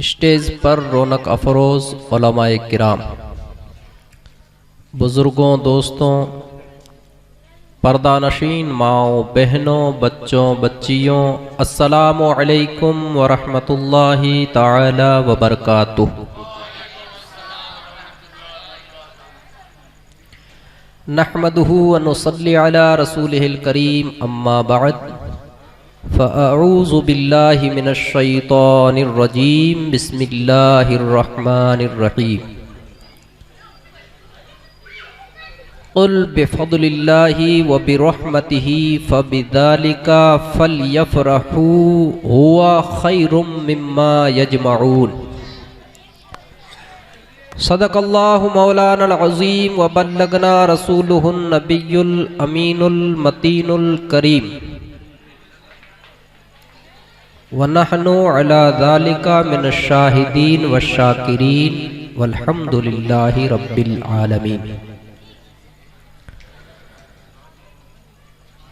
Stage پر رونق افروز علماء کرام، بزرگوں، دوستوں، پردہ نشین ماؤں، بہنوں، بچوں، بچیوں، السلام علیکم ورحمۃ اللہ تعالی وبرکاتہ۔ نحمدہ ونصلی علی رسولہ الکریم، اما بعد فاعوذ باللہ من الشیطان الرجیم، بسم اللہ الرحمن الرحیم۔ قل بفضل اللہ وبرحمتہ فبذلک فلیفرحوا هو خیر مما یجمعون۔ صدق اللہ مولانا العظیم وبلغنا رسولہ النبی الامین المتین الکریم، ونحن علی ذلک من الشاہدین والشاکرین والحمد للہ رب العالمین۔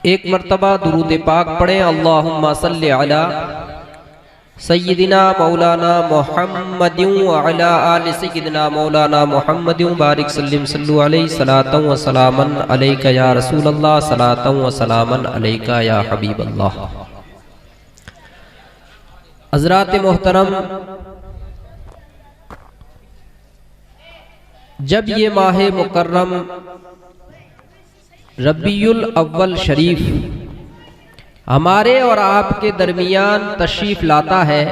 ایک مرتبہ درود پاک پڑھیں، اللہم صلی علی سیدنا مولانا محمد وعلی آل سیدنا مولانا محمد بارک سلم صلو علیہ صلاۃ و سلاما علیک یا رسول اللہ، صلاۃ و سلاما علیک یا حبیب اللہ۔ حضرات محترم، جب یہ ماہ مکرم ربیع الاول شریف ہمارے اور آپ کے درمیان تشریف لاتا ہے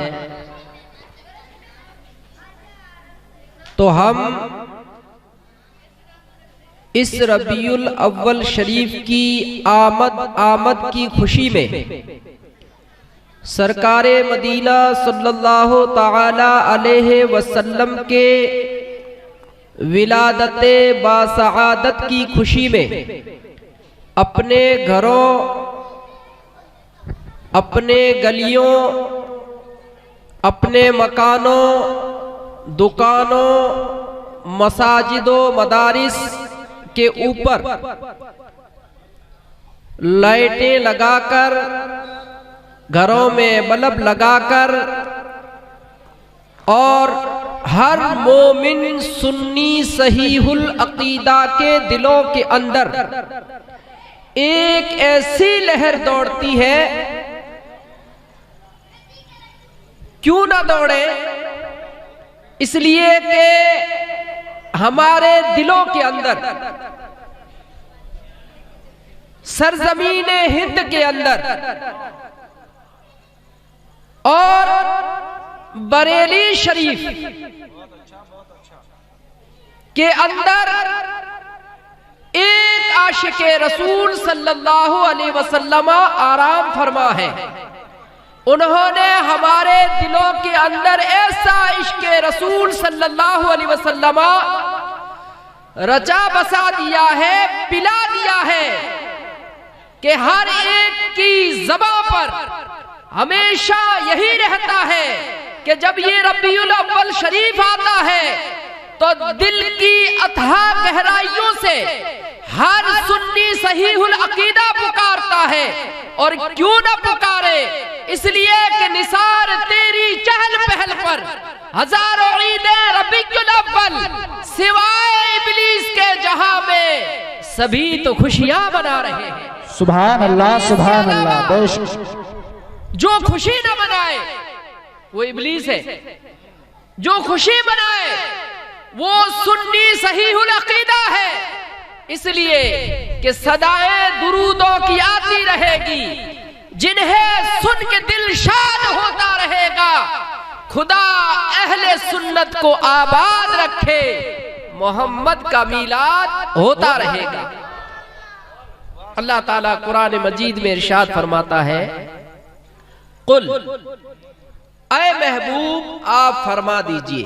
تو ہم اس ربیع الاول شریف کی آمد کی خوشی میں سرکار مدینہ صلی اللہ تعالی علیہ وسلم کے ولادت باسعادت کی خوشی میں اپنے گھروں، اپنے گلیوں، اپنے مکانوں، دکانوں، مساجد و مدارس کے اوپر لائٹیں لگا کر، گھروں میں بلب لگا کر، اور ہر مومن سنی صحیح العقیدہ کے دلوں کے اندر ایک ایسی لہر دوڑتی ہے، کیوں نہ دوڑے؟ اس لیے کہ ہمارے دلوں کے اندر، سرزمین ہند کے اندر اور بریلی شریف کے اندر ایک عاشق رسول صلی اللہ علیہ وسلم آرام فرما ہے۔ انہوں نے ہمارے دلوں کے اندر ایسا عشق رسول صلی اللہ علیہ وسلم رچا بسا دیا ہے، پلا دیا ہے کہ ہر ایک کی زبان پر ہمیشہ یہی رہتا ہے کہ جب یہ ربیع الاول شریف آتا ہے تو دل کی اتھاہ گہرائیوں سے ہر سنی صحیح العقیدہ پکارتا ہے۔ اور کیوں نہ پکارے؟ اس لیے کہ نثار تیری چہل پہل پر ہزاروں عیدیں ربیع الاول سوائے ابلیس کے جہاں میں سبھی تو خوشیاں منا رہے ہیں۔ سبحان اللہ، سبحان اللہ۔ بے شک جو خوشی نہ منائے وہ ابلیس ہے، جو خوشی منائے وہ سنی صحیح العقیدہ ہے۔ اس لیے کہ صدائیں درودوں کی آتی رہے گی، جنہیں سن کے دل شاد ہوتا رہے گا۔ خدا اہل سنت کو آباد رکھے، محمد کا میلاد ہوتا رہے گا۔ اللہ تعالیٰ قرآن مجید میں ارشاد فرماتا ہے، قل، اے محبوب آپ فرما دیجئے،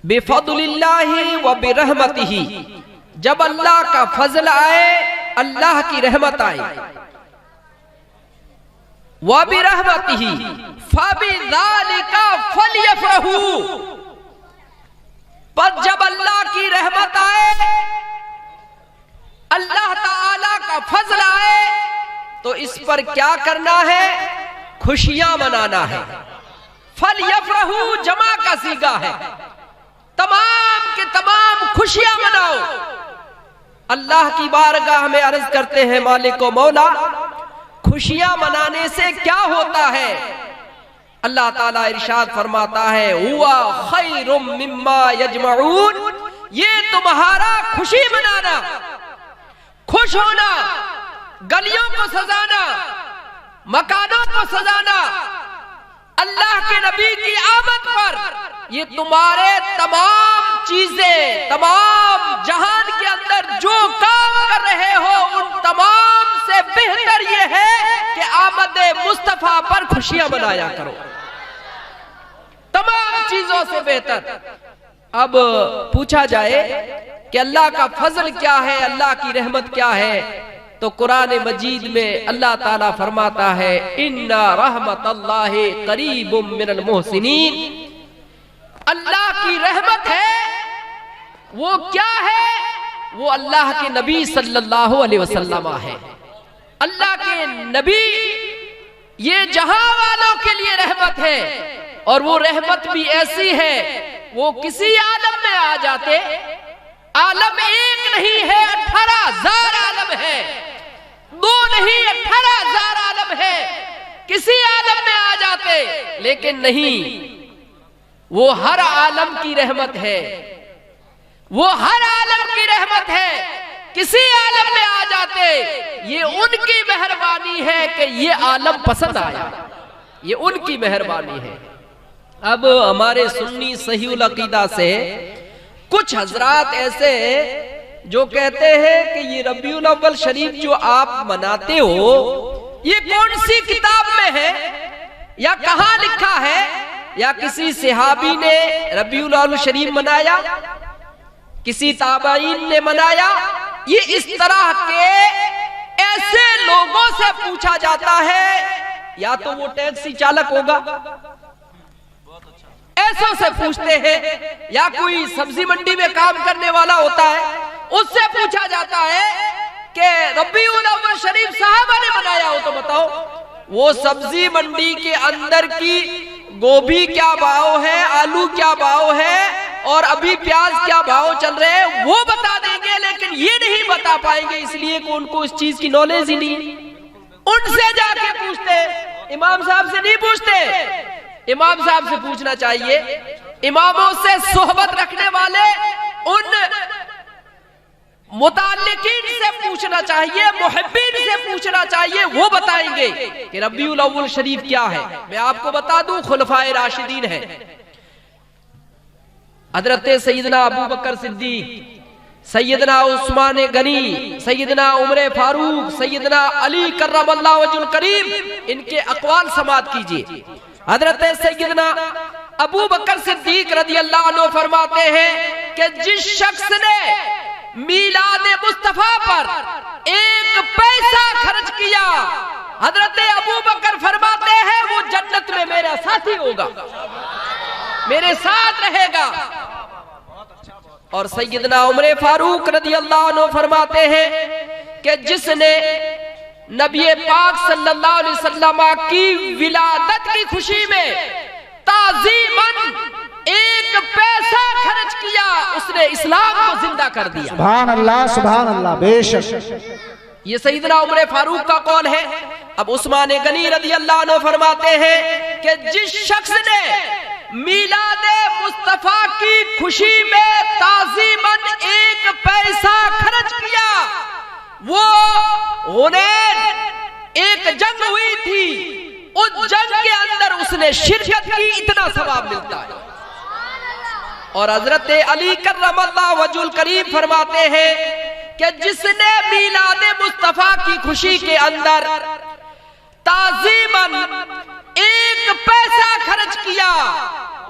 بفضل اللہ و برحمتہ، جب اللہ کا فضل آئے، اللہ کی رحمت آئے، و برحمتہ فبذالک فلیفرحوا، پر جب اللہ کی رحمت آئے، اللہ تعالی کا فضل آئے، تو اس پر کیا کرنا ہے؟ خوشیاں منانا ہے۔ فَلْيَفْرَحُوا افرحوا جمع کا صیغہ ہے، تمام کے تمام خوشیاں مناؤ۔ اللہ کی بارگاہ میں عرض کرتے ہیں مالک و مولا، خوشیاں منانے سے کیا ہوتا ہے؟ اللہ تعالیٰ ارشاد فرماتا ہے ہوا خیر مما یجمعون، یہ تمہارا خوشی منانا، خوش ہونا، گلیوں کو سجانا، مکانوں کو سجانا، اللہ کے نبی کی آمد پر، یہ تمہارے تمام چیزیں، تمام جہان کے اندر جو کام کر رہے ہو ان تمام سے بہتر یہ ہے کہ آمد مصطفیٰ پر خوشیاں منایا کرو، تمام چیزوں سے بہتر۔ اب پوچھا جائے کہ اللہ کا فضل کیا ہے، اللہ کی رحمت کیا ہے، تو قرآن مجید میں اللہ تعالیٰ فرماتا ہے اِنَّ رحمت اللہ قریب من المحسنین، اللہ کی رحمت ہے، وہ کیا ہے؟ وہ اللہ کے نبی صلی اللہ علیہ وسلم ہے۔ اللہ کے نبی یہ جہاں والوں کے لیے رحمت ہے، اور وہ رحمت بھی ایسی ہے وہ کسی عالم میں آ جاتے، عالم ایک نہیں ہے، 18,000 عالم ہے، دو نہیں 18,000 عالم ہے، کسی عالم میں آ جاتے، لیکن نہیں، وہ ہر عالم کی رحمت ہے، وہ ہر عالم کی رحمت ہے، کسی عالم میں آ جاتے، یہ ان کی مہربانی ہے کہ یہ عالم پسند آیا، یہ ان کی مہربانی ہے۔ اب ہمارے سنی صحیح العقیدہ سے کچھ حضرات ایسے جو کہتے ہیں کہ یہ ربیع الاول شریف جو آپ مناتے ہو یہ کون سی کتاب میں ہے یا کہاں لکھا ہے، یا کسی صحابی نے ربیع الاول شریف منایا، کسی تابعین نے منایا؟ یہ اس طرح کے ایسے لوگوں سے پوچھا جاتا ہے، یا تو وہ ٹیکسی چالک ہوگا، ایسوں سے پوچھتے ہیں، یا کوئی سبزی منڈی میں کام کرنے والا ہوتا ہے، اس سے پوچھا جاتا ہے کہ ربیع الاول شریف صحابہ نے منایا ہو تو بتاؤ۔ وہ سبزی منڈی کے اندر کی گوبھی کیا بھاؤ ہے، آلو کیا بھاؤ ہے، اور ابھی پیاز کیا بھاؤ چل رہے ہیں وہ بتا دیں گے، لیکن یہ نہیں بتا پائیں گے، اس لیے کہ ان کو اس چیز کی نالج ہی نہیں۔ ان سے جا کے پوچھتے، امام صاحب سے نہیں پوچھتے، امام صاحب سے پوچھنا چاہیے، اماموں سے صحبت رکھنے والے ان متعلقین سے پوچھنا چاہیے، محبین سے پوچھنا چاہیے، وہ بتائیں گے کہ ربیع الاول شریف کیا ہے۔ میں آپ کو بتا دوں خلفائے راشدین ہیں، حضرت سیدنا ابو بکر صدیق، سیدنا عثمان غنی، سیدنا عمر فاروق، سیدنا علی کرم اللہ وجہ الکریم، ان کے اقوال سماعت کیجئے۔ حضرت سیدنا ابو بکر صدیق رضی اللہ عنہ فرماتے ہیں کہ جس شخص نے میلاد مصطفیٰ پر 1 پیسہ خرچ کیا، حضرت ابو بکر فرماتے ہیں وہ جنت میں میرا ساتھی ہوگا، میرے ساتھ رہے گا۔ اور سیدنا عمر فاروق رضی اللہ عنہ فرماتے ہیں کہ جس نے نبی پاک صلی اللہ علیہ وسلم کی ولادت کی خوشی میں تعظیماً 1 پیسہ خرچ کیا، اس نے اسلام کو زندہ کر دیا۔ سبحان اللہ بے شک۔ یہ سیدنا عمر فاروق کا قول ہے۔ اب عثمان غنی رضی اللہ عنہ فرماتے ہیں کہ جس شخص نے میلاد مصطفیٰ کی خوشی میں تعظیماً 1 پیسہ خرچ کیا، وہ حنین ایک جنگ ہوئی تھی، اس جنگ کے اندر اس نے شرکت کی، اتنا ثواب ملتا ہے۔ اور حضرت علی کرم اللہ وجہ الکریم فرماتے ہیں کہ جس نے میلاد مصطفیٰ کی خوشی کے اندر تعظیماً 1 پیسہ خرچ کیا،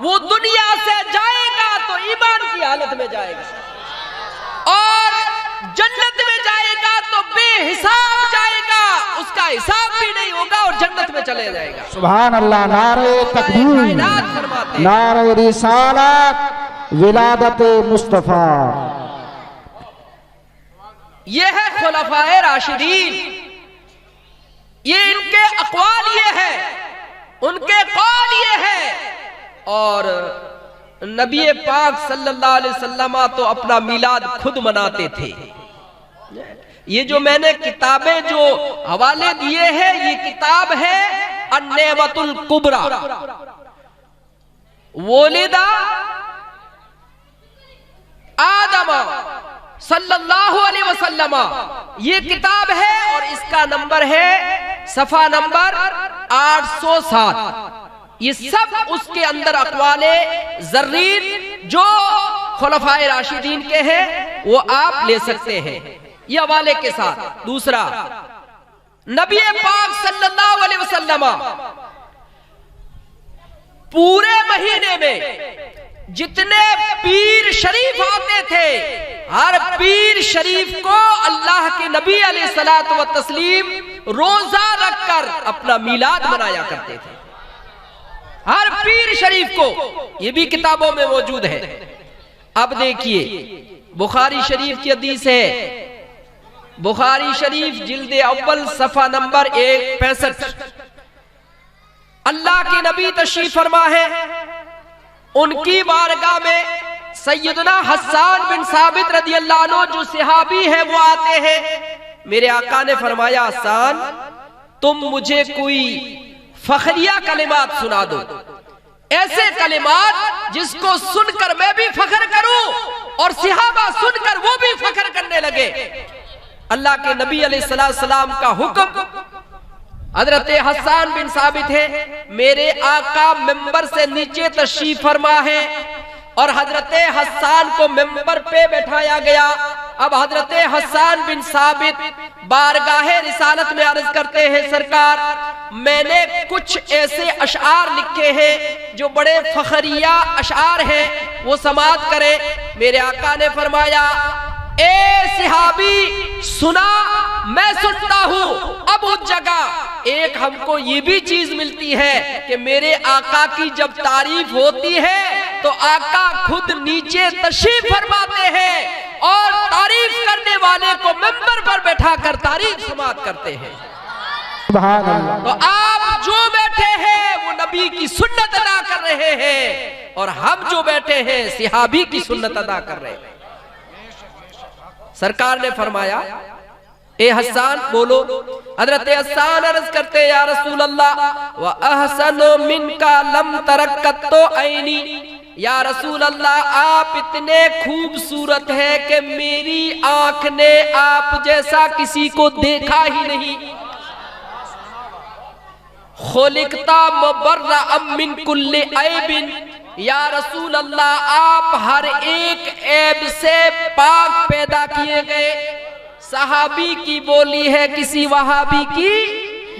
وہ دنیا سے جائے گا تو ایمان کی حالت میں جائے گا، اور جنت میں جائے گا تو بے حساب جائے گا، اس کا حساب بھی نہیں ہوگا اور جنت میں چلے جائے گا۔ سبحان اللہ، نعرہ تکبیر، نعرہ رسالت، ولادت مصطفیٰ۔ یہ ہے خلفائے راشدین، یہ ان کے اقوال یہ ہے، ان کے قول یہ ہے اور نبی پاک صلی اللہ علیہ وسلم تو اپنا میلاد خود مناتے تھے. یہ جو میں نے کتابیں جو حوالے دیے ہیں یہ کتاب ہے النعمت الکبریٰ. ولد آدم صلی اللہ علیہ وسلم یہ کتاب ہے اور اس کا نمبر ہے صفحہ نمبر 807. یہ سب اس کے اندر اقوال زرین جو خلفائے راشدین کے ہیں وہ آپ لے سکتے ہیں یہ حوالے کے ساتھ. دوسرا نبی پاک صلی اللہ علیہ وسلم پورے مہینے میں جتنے پیر شریف آتے تھے ہر پیر شریف کو اللہ کے نبی علیہ الصلوۃ والتسلیم روزہ رکھ کر اپنا میلاد منایا کرتے تھے. ہر پیر شریف کو یہ بھی کتابوں میں موجود ہے. اب دیکھیے بخاری شریف کی حدیث ہے. بخاری شریف جلد اول صفحہ نمبر 165. اللہ کے نبی تشریف فرما ہے. ان کی بارگاہ میں سیدنا حسان بن ثابت رضی اللہ عنہ جو صحابی ہے وہ آتے ہیں. میرے آقا نے فرمایا حسان تم مجھے کوئی فخریہ کلمات سنا دو, ایسے کلمات جس کو سن کر میں بھی فخر کروں اور صحابہ سن کر وہ بھی فخر کرنے لگے. اللہ کے نبی علیہ السلام کا حکم. حضرت حسان بن ثابت ہے میرے آقا ممبر سے نیچے تشریف فرما ہے اور حضرت حسان کو ممبر پہ بٹھایا گیا. اب حضرت حسان بن ثابت بارگاہ رسالت میں عرض کرتے ہیں سرکار میں نے کچھ ایسے اشعار لکھے ہیں جو بڑے فخریہ اشعار ہیں وہ سماعت کریں. میرے آقا نے فرمایا اے صحابی سنا میں سنتا ہوں. اب اس جگہ ایک ہم کو یہ بھی چیز ملتی ہے کہ میرے آقا کی جب تعریف ہوتی ہے تو آقا خود نیچے تشریف فرماتے ہیں اور تعریف کرنے والے کو ممبر پر بیٹھا کر تعریف سماعت کرتے ہیں. سبحان اللہ. تو آپ جو بیٹھے ہیں وہ نبی کی سنت ادا کر رہے ہیں اور ہم جو بیٹھے ہیں صحابی کی سنت ادا کر رہے ہیں. سرکار نے فرمایا اے حسان بولو. حضرت حسان عرض کرتے یا رسول اللہ وَأَحْسَنُ مِنْكَ لَمْ تَرَكَّتُ عَيْنِي. یا رسول اللہ آپ اتنے خوبصورت ہیں کہ میری آنکھ نے آپ جیسا کسی کو دیکھا ہی نہیں. خلقتا مبرأ من کل عیب. یا رسول اللہ آپ ہر ایک عیب سے پاک پیدا کیے گئے. صحابی کی بولی ہے کسی وہابی کی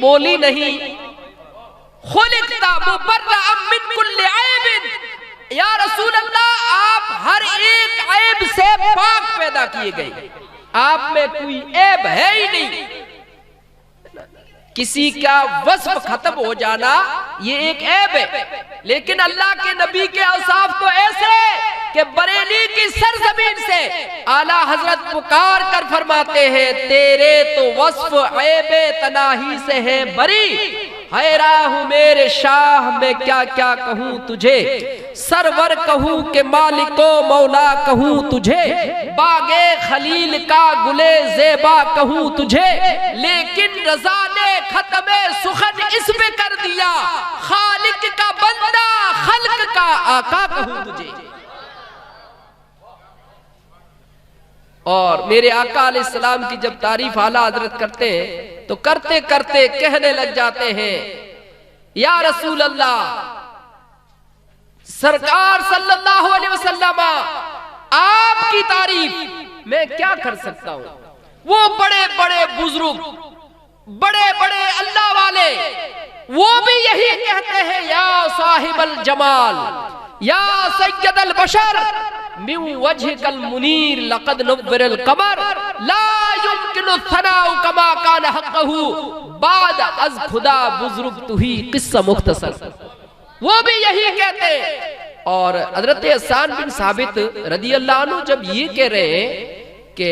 بولی نہیں. خلقتا مبرأ من کل عیب. یا رسول اللہ آپ ہر ایک عیب سے پاک پیدا کیے گئے. آپ میں کوئی عیب ہے ہی نہیں. کسی کا وصف ختم ہو جانا یہ ایک عیب ہے لیکن اللہ کے نبی کے اوصاف تو ایسے کہ بریلی کی سرزمین سے اعلیٰ حضرت پکار کر فرماتے ہیں تیرے تو وصف عیب تناہی سے ہے بری. حیران ہوں میرے شاہ میں کیا کیا کہوں تجھے. سرور کہوں کہ مالک و مولا کہوں تجھے. باغ خلیل کا گلے زیبا کہوں تجھے. لیکن رضا نے ختم سخن اس پہ کر دیا خالق کا بندہ خلق کا آقا کہوں تجھے. اور میرے آقا علیہ السلام کی جب تعریف اعلیٰ حضرت کرتے ہیں تو کرتے کرتے کہنے لگ جاتے ہیں یا رسول اللہ سرکار صلی اللہ علیہ وسلم آپ کی تعریف میں کیا کر سکتا ہوں. وہ بڑے بڑے بزرگ بڑے بڑے اللہ والے وہ بھی یہی کہتے ہیں یا صاحب الجمال یا سید البشر من وجهك المنیر لقد نور القمر لا يمكن الثناء كما كان حقه بعد از خدا بزرگ تو ہی قصہ مختصر. وہ بھی یہی کہتے ہیں. اور حضرت حسان بن ثابت رضی اللہ عنہ جب یہ کہہ رہے ہیں کہ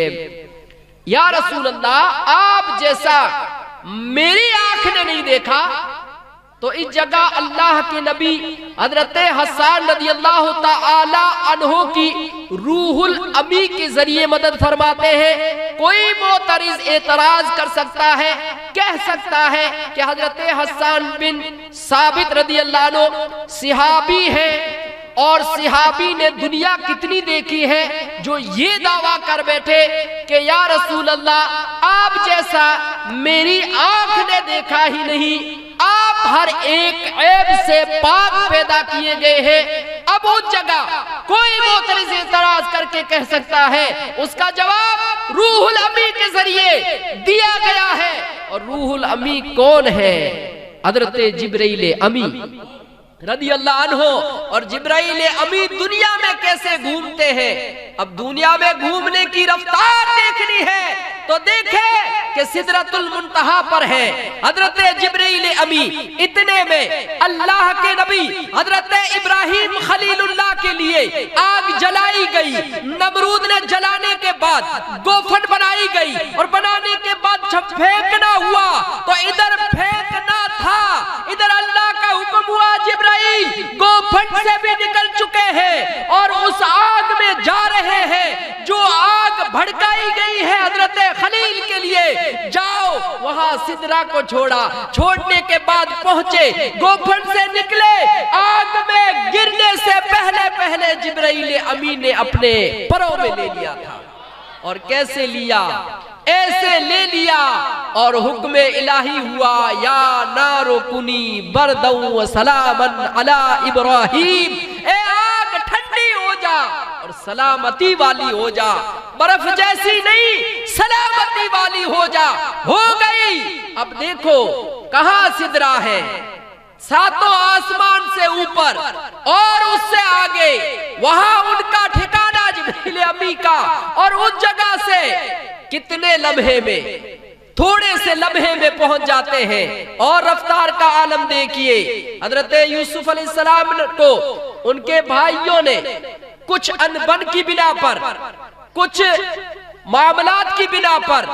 یا رسول اللہ آپ جیسا میری آنکھ نے نہیں دیکھا تو اس جگہ اللہ کے نبی حضرت حسان رضی اللہ تعالی عنہ کی روح الامی کے ذریعے مدد فرماتے ہیں۔ کوئی معترض اعتراض کر سکتا ہے، کہہ سکتا ہے کہ حضرت حسان بن ثابت رضی اللہ عنہ صحابی ہیں، اور صحابی نے دنیا کتنی دیکھی ہے جو یہ دعویٰ کر بیٹھے کہ یا رسول اللہ آپ جیسا میری آنکھ نے دیکھا ہی نہیں، آپ ہر ایک عیب سے پاک پیدا کیے گئے ہیں۔ اب اس جگہ کوئی معترض اعتراض کر کے کہہ سکتا ہے، اس کا جواب روح الامی کے ذریعے دیا گیا ہے۔ اور روح الامی کون ہے؟ حضرت جبرائیل امی رضی اللہ عنہ۔ اور جبرائیل امی دنیا میں کیسے گھومتے ہیں؟ اب دنیا میں گھومنے کی رفتار دیکھنی ہے تو دیکھے کہ سدرۃ المنتہا پر ہے حضرت جبرائیل امی۔ اتنے میں اللہ کے نبی حضرت ابراہیم خلیل اللہ کے لیے آگ جلائی گئی، نمرود نے جلانے کے بعد گوفن بنائی گئی، اور بنانے کے بعد جب پھینکنا ہوا تو ادھر پھینکنا تھا، ادھر اللہ کا حکم ہوا جبرائیل گوفن سے بھی نکل چکے ہیں اور اس آگ میں جا رہے ہیں جو آگ بھڑکائی گئی ہے حضرت خلیل کے لیے۔ جاؤ وہاں سدرہ کو چھوڑا، چھوڑنے کے بعد پہنچے، گوفن سے نکلے، آگ میں گرنے سے پہلے پہلے جبرائیل امی نے اپنے پروں میں لے لیا تھا۔ اور کیسے لیا؟ ایسے لے لیا اور حکم الہی ہوا، یا نار کنی برداً و سلاماً علی ابراہیم، اے آگ ٹھنڈی ہو جا اور سلامتی والی ہو جا، برف جیسی نہیں سلامتی والی ہو جا۔ ہو گئی۔ اب دیکھو کہاں سدرہ ہے؟ ساتوں آسمان سے اوپر اور اس سے آگے، وہاں ان کا ٹھکانہ جبرائیل امی کا، اور اس جگہ سے کتنے لمحے میں، تھوڑے سے لمحے میں پہنچ جاتے ہیں۔ اور رفتار کا عالم دیکھیے، حضرت یوسف علیہ السلام کو ان کے بھائیوں نے کچھ انبن کی بنا پر، کچھ معاملات کی بنا پر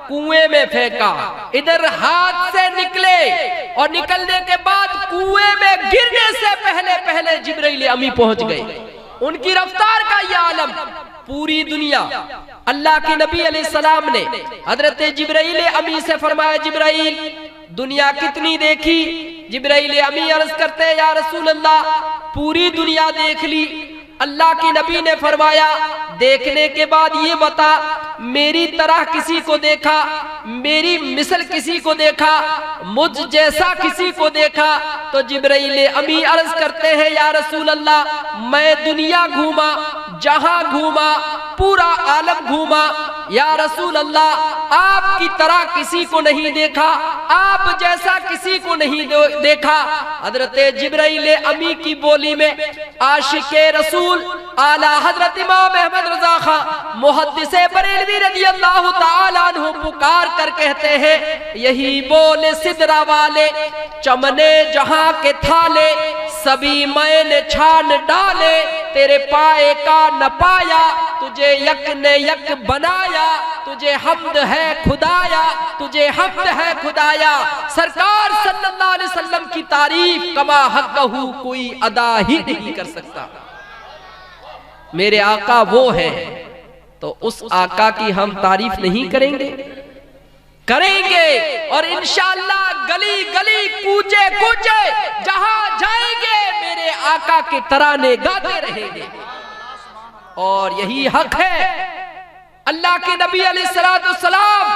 کنویں میں پھینکا، ادھر ہاتھ سے نکلے، اور نکلنے کے بعد کنویں میں گرنے سے پہلے پہلے جبرائیل امی پہنچ گئے۔ ان کی رفتار کا یہ عالم پوری دنیا۔ اللہ کے نبی علیہ السلام نے حضرت جبرائیل امی سے فرمایا، جبرائیل دنیا کتنی دیکھی؟ جبرائیل امی عرض کرتے یا رسول اللہ پوری دنیا دیکھ لی۔ اللہ کے نبی نے فرمایا، دیکھنے کے بعد یہ بتا میری طرح کسی کو دیکھا، میری مثل کسی کو دیکھا، مجھ جیسا کسی کو دیکھا؟ تو جبرائیل امی عرض کرتے ہیں یا رسول اللہ میں دنیا گھوما، جہاں گھوما پورا عالم گھوما، یا رسول اللہ آپ کی طرح کسی کو نہیں دیکھا، آپ جیسا کسی کو نہیں دیکھا۔ حضرت جبرائیل امی کی بولی میں عاشق رسول اعلی حضرت امام احمد رضا خان محدث بریلوی رضی اللہ تعالی عنہ پکار کر کہتے ہیں، یہی بول سدرہ والے چمنے جہاں کے تھالے، سبھی میں نے چھان ڈالے، تیرے پائے کا نہ پایا، تجھے یک نے یک بنایا، تجھے حمد ہے خدایا، تجھے حمد ہے خدایا۔ سرکار صلی اللہ علیہ وسلم کی تعریف کما حقہ کوئی ادا ہی نہیں کر سکتا۔ میرے آقا وہ ہے، تو اس آقا کی ہم تعریف نہیں کریں گے؟ کریں گے، اور انشاءاللہ گلی گلی کوچے کوچے جہاں جائیں گے میرے آقا کے ترانے گاتے رہیں گے۔ اور یہی حق ہے۔ اللہ کے نبی علیہ السلام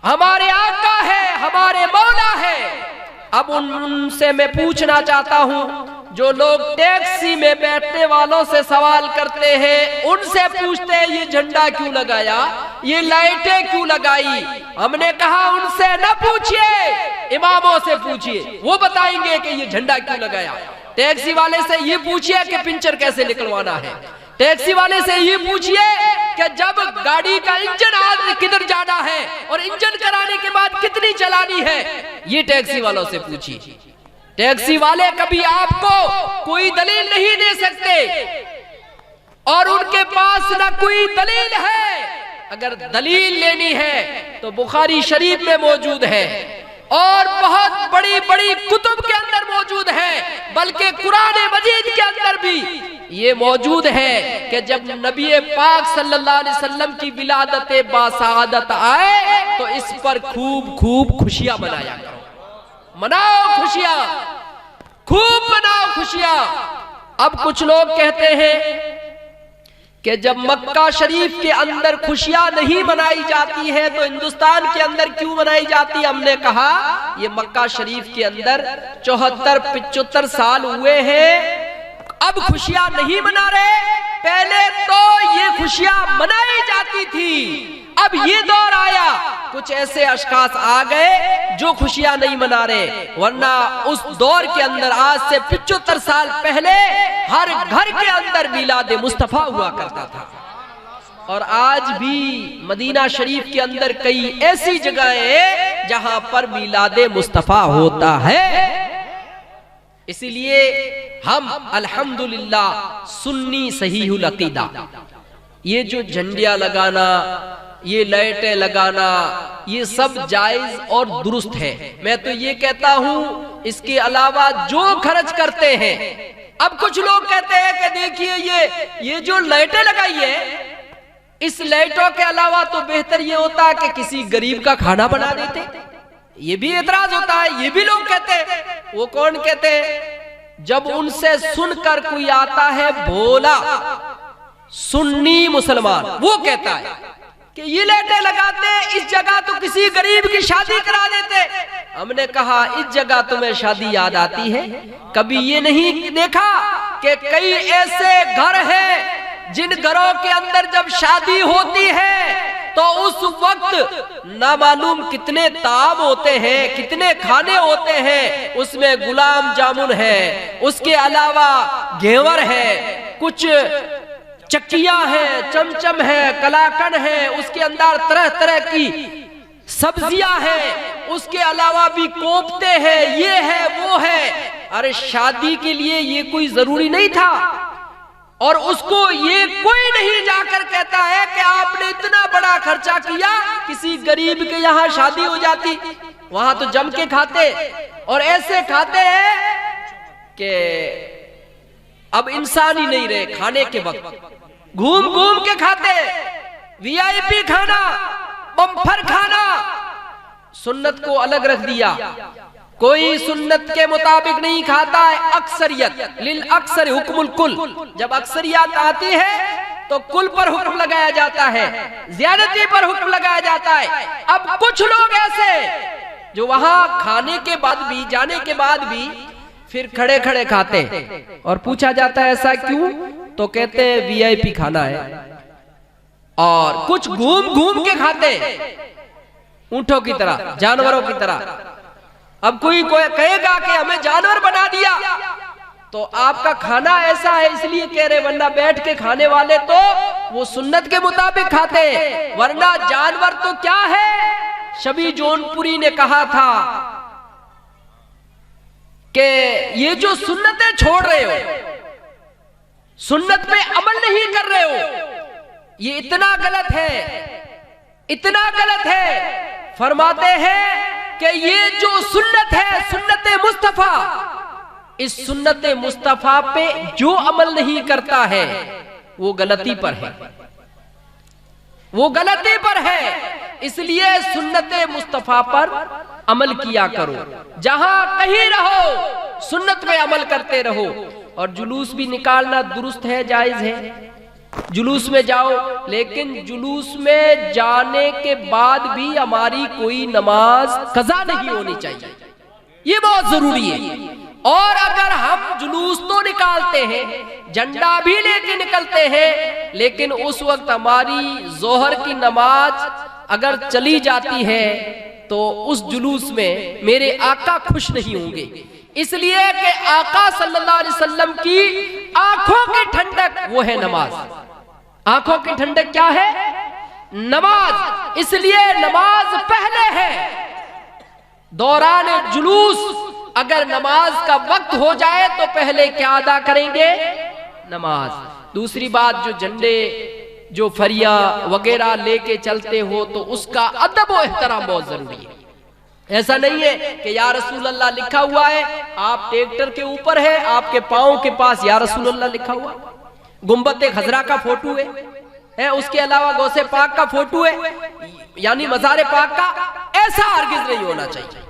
ہمارے آقا ہے، ہمارے مولا ہے۔ اب ان سے میں پوچھنا چاہتا ہوں، جو لوگ ٹیکسی میں بیٹھنے والوں سے سوال کرتے ہیں، ان سے پوچھتے ہیں یہ جھنڈا کیوں لگایا، یہ لائٹیں کیوں لگائی؟ ہم نے کہا ان سے نہ پوچھئے، اماموں سے پوچھئے، وہ بتائیں گے کہ یہ جھنڈا کیوں لگایا۔ ٹیکسی والے سے یہ پوچھئے کہ پنچر کیسے نکلوانا ہے، ٹیکسی والے سے یہ پوچھئے کہ جب گاڑی کا انجن کدھر جانا ہے اور انجن کرانے کے بعد کتنی چلانی ہے، یہ ٹیکسی والوں سے پوچھئے۔ ٹیکسی والے کبھی آپ کو کوئی دلیل نہیں دے سکتے، اور ان کے پاس نہ کوئی دلیل ہے۔ اگر دلیل لینی ہے تو بخاری شریف میں موجود ہے، اور بہت بڑی بڑی کتب کے اندر موجود ہے، بلکہ قرآن مجید کے اندر بھی یہ موجود ہے کہ جب نبی پاک صلی اللہ علیہ وسلم کی ولادت باسعادت آئے تو اس پر خوب خوب خوشیاں منایا کرو، مناؤ خوشیاں، خوب مناؤ خوشیاں۔ اب کچھ لوگ کہتے ہیں کہ جب مکہ شریف کے اندر خوشیاں نہیں منائی جاتی ہے تو ہندوستان کے اندر کیوں منائی جاتی ہے؟ ہم نے کہا یہ مکہ شریف کے اندر 74-75 سال ہوئے ہیں، اب خوشیاں نہیں منا رہے، پہلے تو یہ خوشیاں منائی جاتی تھی، اب یہ دور آیا، کچھ ایسے اشخاص آ گئے جو خوشیاں نہیں منا رہے، ورنہ اس دور کے اندر آج سے 75 سال پہلے ہر گھر کے اندر میلاد مصطفیٰ ہوا کرتا تھا، اور آج بھی مدینہ شریف کے اندر کئی ایسی جگہیں ہیں جہاں پر میلاد مصطفیٰ ہوتا ہے۔ اسی لیے ہم الحمدللہ سنی صحیح العقیدہ، یہ جو جھنڈیاں لگانا، یہ لائٹیں لگانا، یہ سب جائز اور درست ہے۔ میں تو یہ کہتا ہوں اس کے علاوہ جو خرچ کرتے ہیں، اب کچھ لوگ کہتے ہیں کہ دیکھیے یہ جو لائٹیں لگائی ہے، اس لائٹوں کے علاوہ تو بہتر یہ ہوتا کہ کسی غریب کا کھانا بنا دیتے، یہ بھی اعتراض ہوتا ہے، یہ بھی لوگ کہتے ہیں۔ وہ کون کہتے ہیں؟ جب ان سے سن کر کوئی آتا ہے بھولا سنی مسلمان، وہ کہتا ہے کہ یہ لائٹیں لگاتے اس جگہ تو کسی غریب کی شادی کرا دیتے۔ ہم نے کہا اس جگہ تمہیں شادی یاد آتی ہے؟ کبھی یہ نہیں دیکھا کہ کئی ایسے گھر ہیں جن گھروں کے اندر جب شادی ہوتی ہے تو اس وقت نہ معلوم کتنے طعام ہوتے ہیں، کتنے کھانے ہوتے ہیں، اس میں گلاب جامن ہے، اس کے علاوہ گھیور ہے، کچھ چکیاں ہیں، چمچم ہے، کلاکن ہے، اس کے اندر طرح طرح کی سبزیاں ہیں، اس کے علاوہ بھی کوفتے ہیں، یہ ہے وہ ہے۔ ارے شادی کے لیے یہ کوئی ضروری نہیں تھا، اور اس کو یہ کوئی نہیں جا کر کہتا ہے کہ آپ نے اتنا بڑا خرچہ کیا، کسی غریب کے یہاں شادی ہو جاتی، وہاں تو جم کے کھاتے، اور ایسے کھاتے ہیں کہ اب انسان ہی نہیں رہے۔ کھانے کے وقت گھوم گھوم کے کھاتے، وی آئی پی کھانا، بمپر کھانا، سنت کو الگ رکھ دیا۔ کوئی سنت کے مطابق نہیں کھاتا ہے، اکثریت، للاکثر حکم الکل، جب اکثریت آتی ہے تو کل پر حکم لگایا جاتا ہے، زیادتی پر حکم لگایا جاتا ہے۔ اب کچھ لوگ ایسے جو وہاں کھانے کے بعد بھی، جانے کے بعد بھی پھر کھڑے کھڑے کھاتے، اور پوچھا جاتا ہے ایسا کیوں؟ تو کہتے ہیں وی آئی پی کھانا ہے۔ اور کچھ گھوم گھوم کے کھاتے، اونٹوں کی طرح، جانوروں کی طرح۔ اب کوئی کہے گا کہ ہمیں جانور بنا دیا تو آپ کا کھانا ایسا ہے اس لیے کہہ رہے، ورنہ بیٹھ کے کھانے والے تو وہ سنت کے مطابق کھاتے، ورنہ جانور تو کیا ہے؟ شبی جون پوری نے کہا تھا کہ یہ جو سنتیں چھوڑ رہے ہو، سنت پہ عمل نہیں کر رہے ہو، یہ اتنا غلط ہے، اتنا غلط ہے۔ فرماتے ہیں کہ یہ جو سنت ہے، سنت مصطفیٰ، اس سنت مصطفیٰ پہ جو عمل نہیں کرتا ہے وہ غلطی پر ہے، وہ غلطی پر ہے۔ اس لیے سنت مصطفیٰ پر عمل کیا کرو، جہاں کہیں رہو سنت پہ عمل کرتے رہو۔ اور جلوس بھی نکالنا درست ہے، جائز ہے، جلوس میں جاؤ، لیکن جلوس میں جانے کے بعد بھی ہماری کوئی نماز قضا نہیں ہونی چاہیے، یہ بہت ضروری ہے۔ اور اگر ہم جلوس تو نکالتے ہیں، جھنڈا بھی لے کے نکلتے ہیں، لیکن اس وقت ہماری ظہر کی نماز اگر چلی جاتی ہے تو اس جلوس میں میرے آقا خوش نہیں ہوں گے، اس لیے کہ آقا صلی اللہ علیہ وسلم کی آنکھوں کی ٹھنڈک وہ ہے نماز۔ آنکھوں کی ٹھنڈک کیا ہے؟ نماز۔ اس لیے نماز پہلے ہے۔ دوران جلوس اگر نماز کا وقت ہو جائے تو پہلے کیا ادا کریں گے؟ نماز۔ دوسری بات، جو جھنڈے، جو فریاں وغیرہ لے کے چلتے ہو تو اس کا ادب و احترام بہت ضروری ہے۔ ایسا نہیں ہے کہ یا رسول اللہ لکھا ہوا ہے، آپ ٹریکٹر کے اوپر ہے، آپ کے پاؤں کے پاس یا رسول اللہ لکھا ہوا، گنبد خضرا کا فوٹو ہے، اس کے علاوہ غوث پاک کا فوٹو ہے، یعنی مزار پاک کا، ایسا ہرگز نہیں ہونا چاہیے،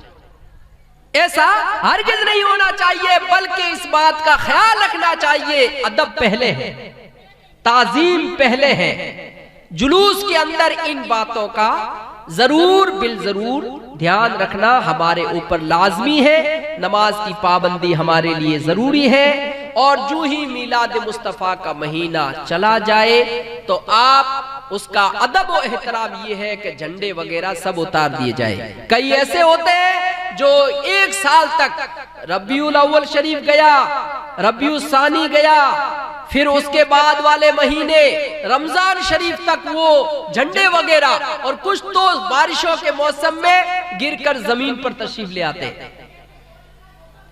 ایسا ہرگز نہیں ہونا چاہیے، بلکہ اس بات کا خیال رکھنا چاہیے ادب پہلے ہے، تعظیم پہلے ہے، جلوس کے اندر ان باتوں کا ضرور بالضرور دھیان رکھنا ہمارے اوپر لازمی ہے، نماز کی پابندی ہمارے لیے ضروری ہے، اور جو ہی میلاد مصطفیٰ کا مہینہ چلا جائے تو آپ اس کا ادب و احترام یہ ہے کہ جھنڈے وغیرہ سب اتار دیے جائے۔ کئی ایسے ہوتے ہیں جو ایک سال تک ربیع الاول شریف گیا، ربیع الثانی گیا، پھر اس کے بعد والے مہینے رمضان شریف تک وہ جھنڈے وغیرہ، اور کچھ تو بارشوں کے موسم میں گر کر زمین پر تشریف لے آتے ہیں۔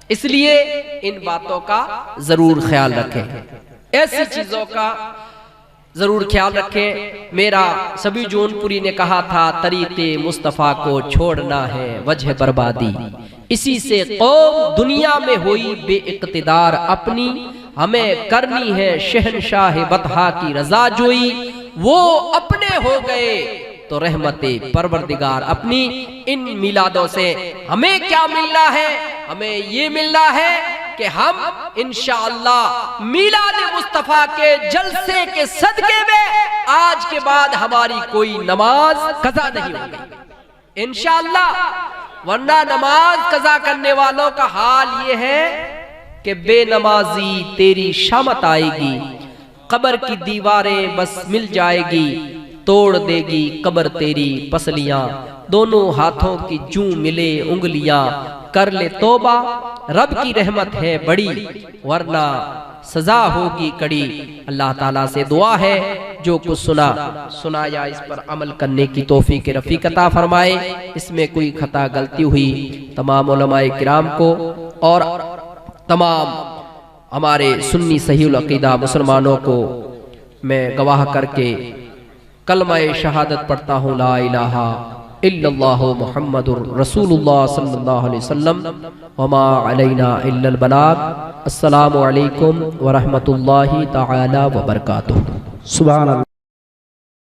اس لیے ان باتوں کا ضرور خیال رکھیں، ایسی چیزوں کا ضرور خیال رکھیں۔ میرا سبھی جون پوری نے کہا تھا طریق مصطفیٰ کو چھوڑنا ہے وجہ بربادی، اسی سے قوم دنیا میں ہوئی بے اقتدار اپنی، ہمیں کرنی ہے شہنشاہ بطحا کی رضا جوئی، وہ اپنے ہو گئے تو رحمت پروردگار اپنی۔ ان میلادوں سے ہمیں کیا ملنا ہے؟ ہمیں یہ ملنا ہے کہ ہم انشاءاللہ میلاد مصطفیٰ کے جلسے کے صدقے میں آج کے بعد ہماری کوئی نماز قضا نہیں ہوگی انشاءاللہ، ورنہ نماز قضا کرنے والوں کا حال یہ ہے کہ بے نمازی تیری شامت آئے گی، قبر کی دیواریں بس مل جائے گی، توڑ دے گی قبر تیری پسلیاں، دونوں ہاتھوں کی جوں ملے انگلیاں، کر لے توبہ رب کی رحمت ہے بڑی، ورنہ سزا ہوگی کڑی۔ اللہ تعالیٰ سے دعا ہے جو کچھ سنایا اس پر عمل کرنے کی توفیق رفیق عطا فرمائے، اس میں کوئی خطا غلطی ہوئی تمام علماء کرام کو اور تمام ہمارے سنی صحیح العقیدہ مسلمانوں کو میں گواہ کر کے کلمہ شہادت پڑھتا ہوں، لا الہ الا اللہ محمد رسول اللہ صلی اللہ علیہ وسلم وما علینا الا البلاغ۔ السلام علیکم ورحمۃ اللہ تعالی وبرکاتہ۔ سبحان اللہ۔